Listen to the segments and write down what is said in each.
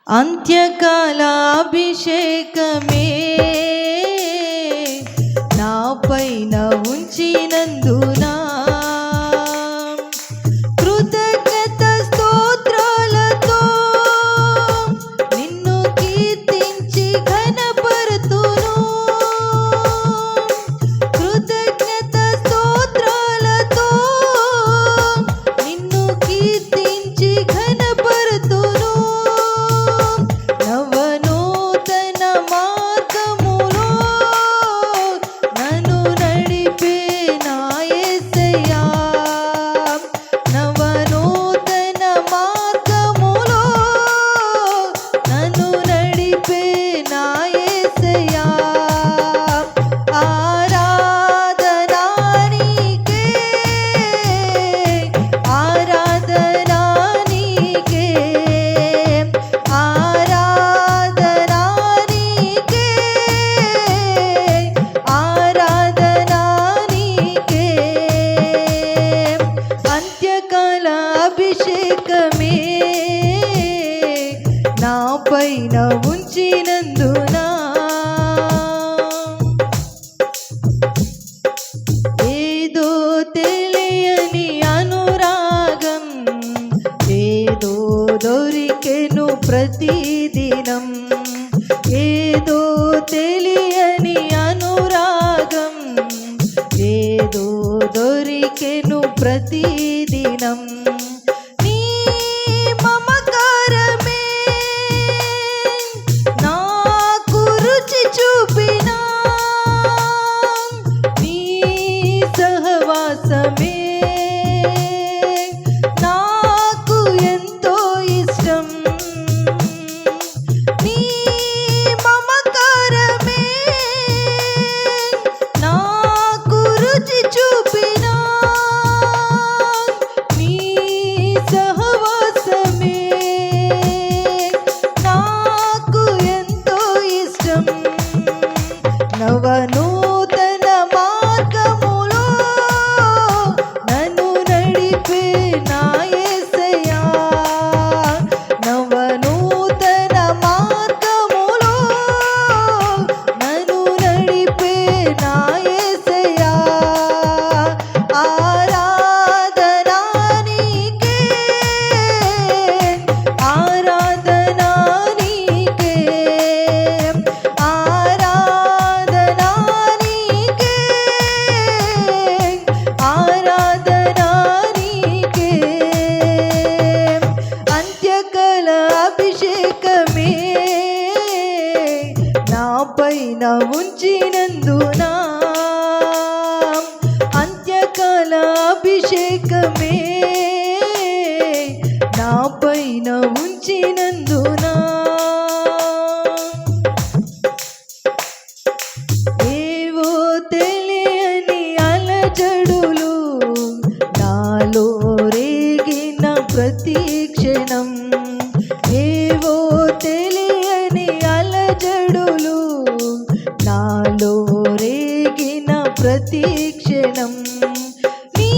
అంత్యకాలాభిషేకమే నా పైన ఉంచినందునా కృతజ్ఞత స్తోత్రాలతో నిన్ను కీర్తించి ఘనపరుతును. కృతజ్ఞత స్తోత్రాలతో నిన్ను కీర్తించి ఘనపరుతును. నవనూతన మార్గములో నన్ను నడిపే నా యేసయ్యా. నవనూతన మార్గములో నన్ను నడిపే నా యేసయ్యా. ఆరాధనా నీకే, ఆరాధనా నీకే, ఆరాధనా నీకే, ఆరాధనా నీకే. అంత్యకాల అభిషేకమే నా పైన ఉంచినందునా ఏదో తెలియని అనురాగం ఏదో దొరికెను ప్రతిదినం. ఏదో తెలియని అనురాగం ఏదో దొరికెను ప్రతిదినం. నీ మమకారమే నాకు రుచి చూపినా, నీ సహవాసమే నాకు ఎంతో ఇష్టం. నీ మమకారమే నాకు రుచి చూపినా, నీ సహవాసమే నాకు ఎంతో ఇష్టం. నవనూతన మార్గములో నన్ను నడిపే నా యేసయ్యా. నవనూతన మార్గములో నన్ను నడిపే నా యేసయ్యా. ఆరాధనా నీకే, ఆరాధనా నీకే, ఆరాధనా నీకే, ఆరాధనా నీకే. అంత్యకాల అభిషేకమే నా పైన ఉంచినందునా అంత్యకాల అభిషేకమే నా పైన ఉంచినందునా ఏవో తెలియని అలజడులు నాలో రేగిన ప్రతి క్షణం. ఏవో తెలియని అలజడులు నాలో రేగిన ప్రతి క్షణం. నీ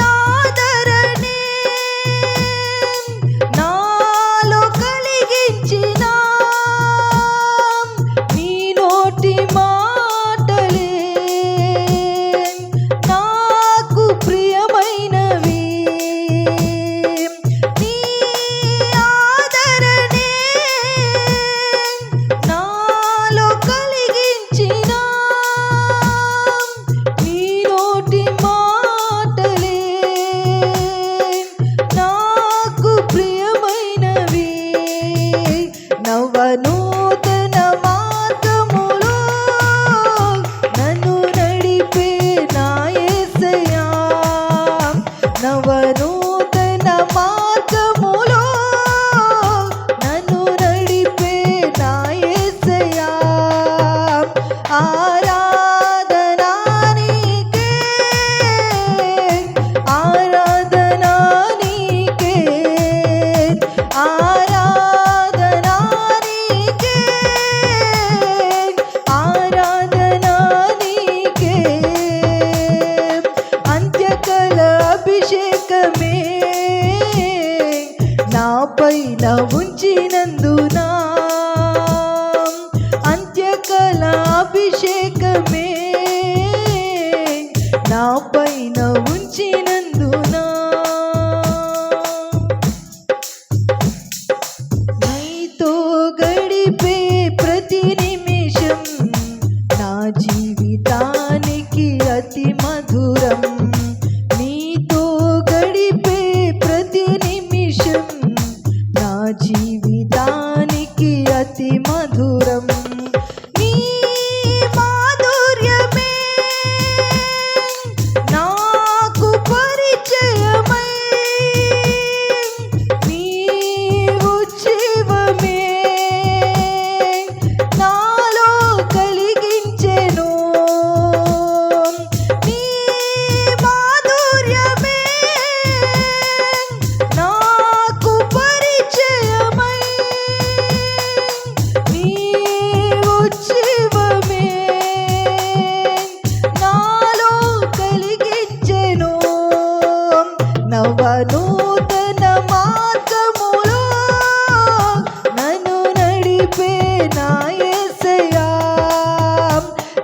ఆదరణే నాలో కలిగించిన నీ నోటి మాటలే నాకు ప్రియమైనవి. నీ ఆదరణే నా పైన ఉంచినందునా అంత్యకాల అభిషేకమే నా పైన ఉంచినందునా నీతో గడిపే ప్రతి నిమిషం నా జీవితానికి అతి మధురం. నీతో గడిపే ప్రతి నిమిషం నా జీవితానికి అతి మధురం. నీ మాధుర్యమే నాకు పరిచయమై నీ ఉజ్జీవమే నాలో కలిగించెను. నీ మాధుర్యమే నాకు పరిచయమై నీ ఉజ్జీవమే నాలో కలిగించెను. నవనూతన మార్గములో నన్ను నడిపే నా యేసయ్యా.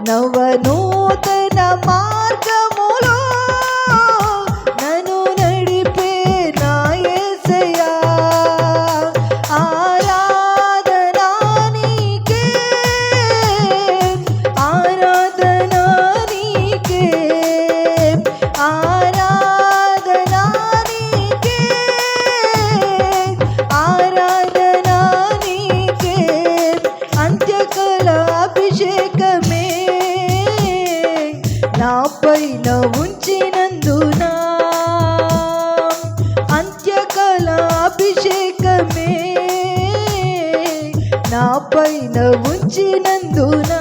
నవనూతన మార్గములో నన్ను నడిపే నా యేసయ్యా. ఆరాధనా నీకే, ఆరాధనా నీకే, ఆరాధనా నీకే, ఆరాధనా నీకే. అంత్యకాల అభిషేకమే నా పైన ఉంచినందునా అంత్యకాల అభిషేకమే నా పైన ఉంచినందునా